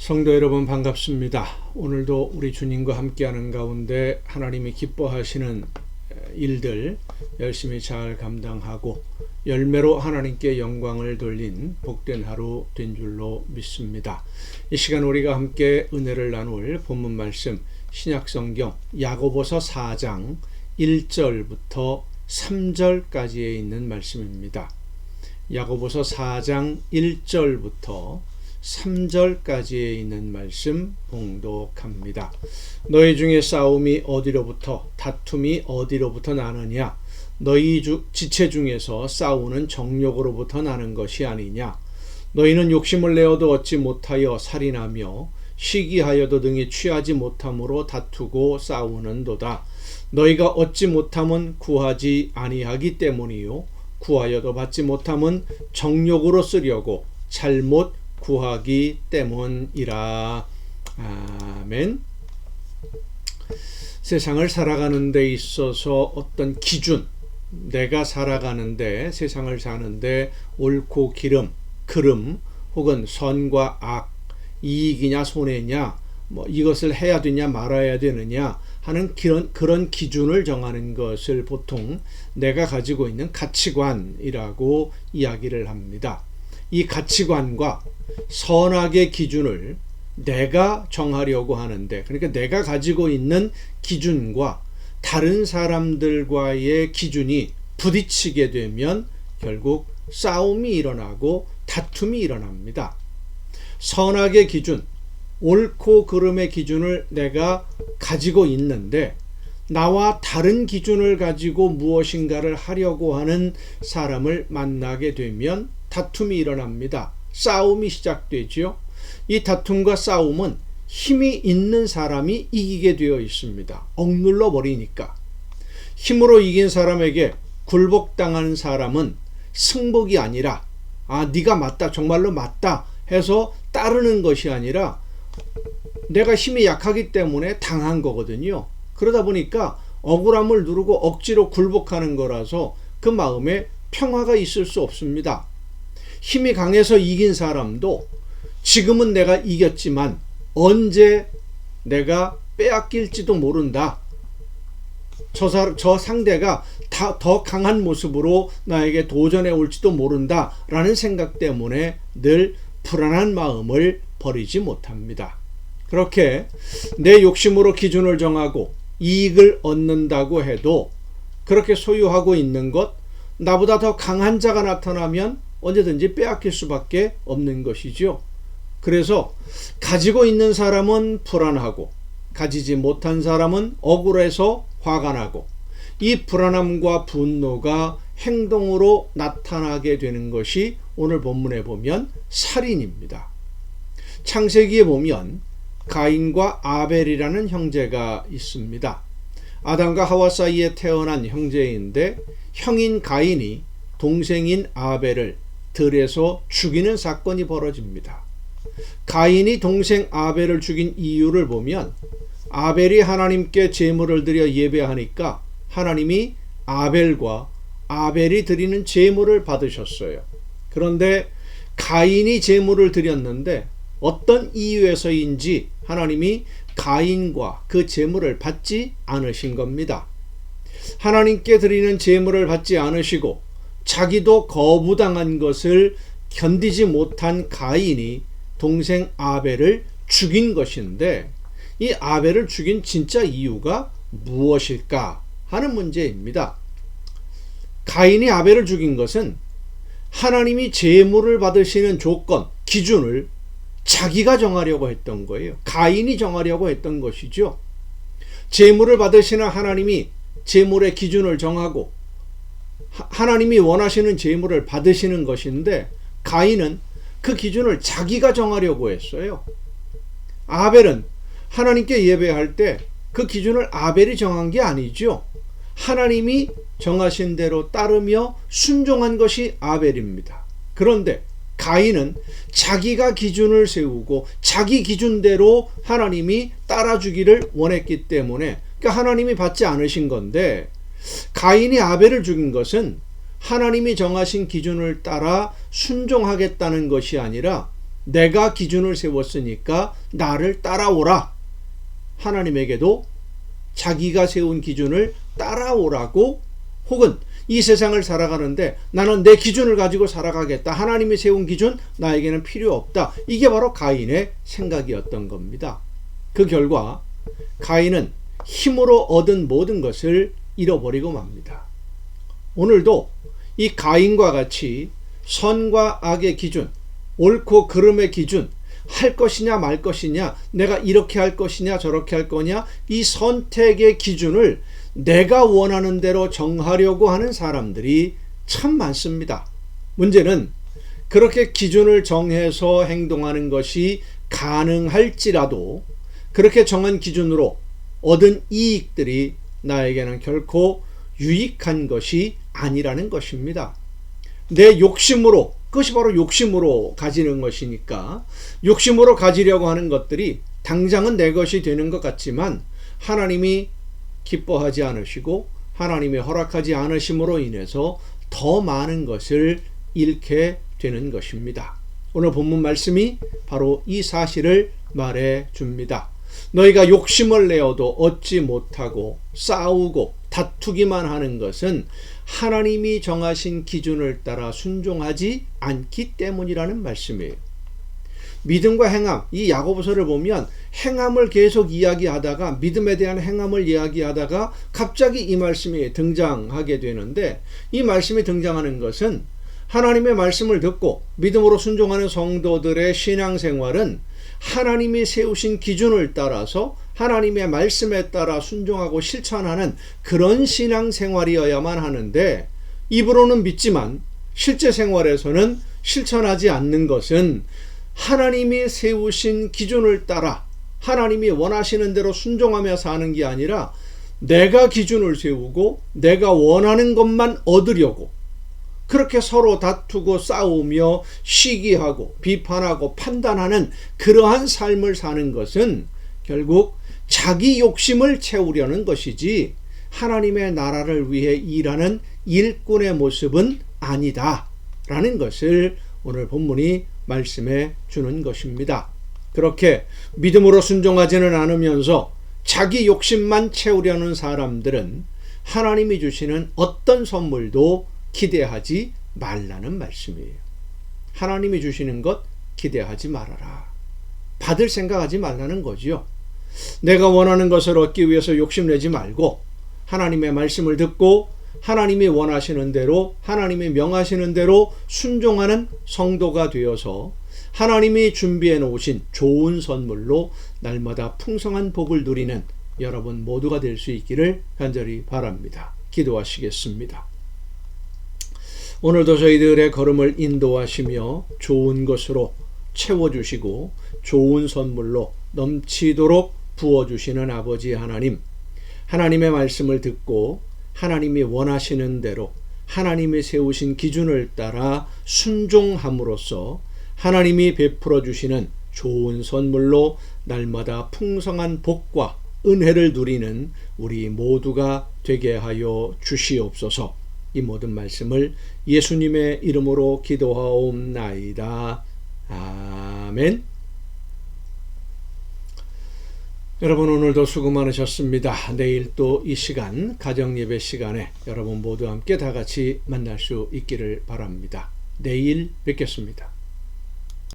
성도 여러분 반갑습니다. 오늘도 우리 주님과 함께하는 가운데 하나님이 기뻐하시는 일들 열심히 잘 감당하고 열매로 하나님께 영광을 돌린 복된 하루 된 줄로 믿습니다. 이 시간 우리가 함께 은혜를 나눌 본문 말씀 신약성경 야고보서 4장 1절부터 3절까지에 있는 말씀입니다. 야고보서 4장 1절부터 3절까지에 있는 말씀 봉독합니다. 너희 중에 싸움이 어디로부터 다툼이 어디로부터 나느냐? 너희 지체 중에서 싸우는 정욕으로부터 나는 것이 아니냐? 너희는 욕심을 내어도 얻지 못하여 살인하며 시기하여도 등에 취하지 못함으로 다투고 싸우는도다. 너희가 얻지 못함은 구하지 아니하기 때문이요 구하여도 받지 못함은 정욕으로 쓰려고 잘못 구하기 때문이라. 아멘. 세상을 살아가는 데 있어서 어떤 기준, 내가 살아가는데 세상을 사는데 옳고 그름 혹은 선과 악, 이익이냐 손해냐, 이것을 해야 되냐 말아야 되느냐 하는 그런 기준을 정하는 것을 보통 내가 가지고 있는 가치관이라고 이야기를 합니다. 이 가치관과 선악의 기준을 내가 정하려고 하는데, 그러니까 내가 가지고 있는 기준과 다른 사람들과의 기준이 부딪히게 되면 결국 싸움이 일어나고 다툼이 일어납니다. 선악의 기준, 옳고 그름의 기준을 내가 가지고 있는데 나와 다른 기준을 가지고 무엇인가를 하려고 하는 사람을 만나게 되면 다툼이 일어납니다. 싸움이 시작되지요. 이 다툼과 싸움은 힘이 있는 사람이 이기게 되어 있습니다. 억눌러 버리니까. 힘으로 이긴 사람에게 굴복당하는 사람은 승복이 아니라 네가 맞다, 정말로 맞다 해서 따르는 것이 아니라 내가 힘이 약하기 때문에 당한 거거든요. 그러다 보니까 억울함을 누르고 억지로 굴복하는 거라서 그 마음에 평화가 있을 수 없습니다. 힘이 강해서 이긴 사람도 지금은 내가 이겼지만 언제 내가 빼앗길지도 모른다. 저 상대가 더 강한 모습으로 나에게 도전해 올지도 모른다 라는 생각 때문에 늘 불안한 마음을 버리지 못합니다. 그렇게 내 욕심으로 기준을 정하고 이익을 얻는다고 해도 그렇게 소유하고 있는 것, 나보다 더 강한 자가 나타나면 언제든지 빼앗길 수밖에 없는 것이죠. 그래서 가지고 있는 사람은 불안하고 가지지 못한 사람은 억울해서 화가 나고, 이 불안함과 분노가 행동으로 나타나게 되는 것이 오늘 본문에 보면 살인입니다. 창세기에 보면 가인과 아벨이라는 형제가 있습니다. 아담과 하와 사이에 태어난 형제인데 형인 가인이 동생인 아벨을 들에서 죽이는 사건이 벌어집니다. 가인이 동생 아벨을 죽인 이유를 보면 아벨이 하나님께 제물을 드려 예배하니까 하나님이 아벨과 아벨이 드리는 제물을 받으셨어요. 그런데 가인이 제물을 드렸는데 어떤 이유에서인지 하나님이 가인과 그 제물을 받지 않으신 겁니다. 하나님께 드리는 제물을 받지 않으시고 자기도 거부당한 것을 견디지 못한 가인이 동생 아벨을 죽인 것인데, 이 아벨을 죽인 진짜 이유가 무엇일까 하는 문제입니다. 가인이 아벨을 죽인 것은 하나님이 제물을 받으시는 조건, 기준을 자기가 정하려고 했던 거예요. 가인이 정하려고 했던 것이죠. 제물을 받으시는 하나님이 제물의 기준을 정하고 하나님이 원하시는 제물을 받으시는 것인데 가인은 그 기준을 자기가 정하려고 했어요. 아벨은 하나님께 예배할 때 그 기준을 아벨이 정한 게 아니죠. 하나님이 정하신 대로 따르며 순종한 것이 아벨입니다. 그런데 가인은 자기가 기준을 세우고 자기 기준대로 하나님이 따라주기를 원했기 때문에, 그러니까 하나님이 받지 않으신 건데, 가인이 아벨을 죽인 것은 하나님이 정하신 기준을 따라 순종하겠다는 것이 아니라 내가 기준을 세웠으니까 나를 따라오라. 하나님에게도 자기가 세운 기준을 따라오라고, 혹은 이 세상을 살아가는데 나는 내 기준을 가지고 살아가겠다. 하나님이 세운 기준 나에게는 필요 없다. 이게 바로 가인의 생각이었던 겁니다. 그 결과 가인은 힘으로 얻은 모든 것을 잃어버리고 맙니다. 오늘도 이 가인과 같이 선과 악의 기준, 옳고 그름의 기준, 할 것이냐 말 것이냐, 내가 이렇게 할 것이냐 저렇게 할 거냐, 이 선택의 기준을 내가 원하는 대로 정하려고 하는 사람들이 참 많습니다. 문제는 그렇게 기준을 정해서 행동하는 것이 가능할지라도 그렇게 정한 기준으로 얻은 이익들이 나에게는 결코 유익한 것이 아니라는 것입니다. 내 욕심으로, 그것이 바로 욕심으로 가지는 것이니까, 욕심으로 가지려고 하는 것들이 당장은 내 것이 되는 것 같지만 하나님이 기뻐하지 않으시고 하나님이 허락하지 않으심으로 인해서 더 많은 것을 잃게 되는 것입니다. 오늘 본문 말씀이 바로 이 사실을 말해 줍니다. 너희가 욕심을 내어도 얻지 못하고 싸우고 다투기만 하는 것은 하나님이 정하신 기준을 따라 순종하지 않기 때문이라는 말씀이에요. 믿음과 행함, 이 야고보서를 보면 행함을 계속 이야기하다가, 믿음에 대한 행함을 이야기하다가 갑자기 이 말씀이 등장하게 되는데, 이 말씀이 등장하는 것은 하나님의 말씀을 듣고 믿음으로 순종하는 성도들의 신앙생활은 하나님이 세우신 기준을 따라서 하나님의 말씀에 따라 순종하고 실천하는 그런 신앙생활이어야만 하는데, 입으로는 믿지만 실제 생활에서는 실천하지 않는 것은 하나님이 세우신 기준을 따라 하나님이 원하시는 대로 순종하며 사는 게 아니라 내가 기준을 세우고 내가 원하는 것만 얻으려고 그렇게 서로 다투고 싸우며 시기하고 비판하고 판단하는 그러한 삶을 사는 것은 결국 자기 욕심을 채우려는 것이지 하나님의 나라를 위해 일하는 일꾼의 모습은 아니다라는 것을 오늘 본문이 말씀해 주는 것입니다. 그렇게 믿음으로 순종하지는 않으면서 자기 욕심만 채우려는 사람들은 하나님이 주시는 어떤 선물도 기대하지 말라는 말씀이에요. 하나님이 주시는 것 기대하지 말아라. 받을 생각하지 말라는 거지요. 내가 원하는 것을 얻기 위해서 욕심내지 말고 하나님의 말씀을 듣고 하나님이 원하시는 대로, 하나님이 명하시는 대로 순종하는 성도가 되어서 하나님이 준비해 놓으신 좋은 선물로 날마다 풍성한 복을 누리는 여러분 모두가 될 수 있기를 간절히 바랍니다. 기도하시겠습니다. 오늘도 저희들의 걸음을 인도하시며 좋은 것으로 채워주시고 좋은 선물로 넘치도록 부어주시는 아버지 하나님, 하나님의 말씀을 듣고 하나님이 원하시는 대로 하나님이 세우신 기준을 따라 순종함으로써 하나님이 베풀어 주시는 좋은 선물로 날마다 풍성한 복과 은혜를 누리는 우리 모두가 되게 하여 주시옵소서. 이 모든 말씀을 예수님의 이름으로 기도하옵나이다. 아멘. 여러분 오늘도 수고 많으셨습니다. 내일 또 이 시간 가정예배 시간에 여러분 모두 함께 다 같이 만날 수 있기를 바랍니다. 내일 뵙겠습니다.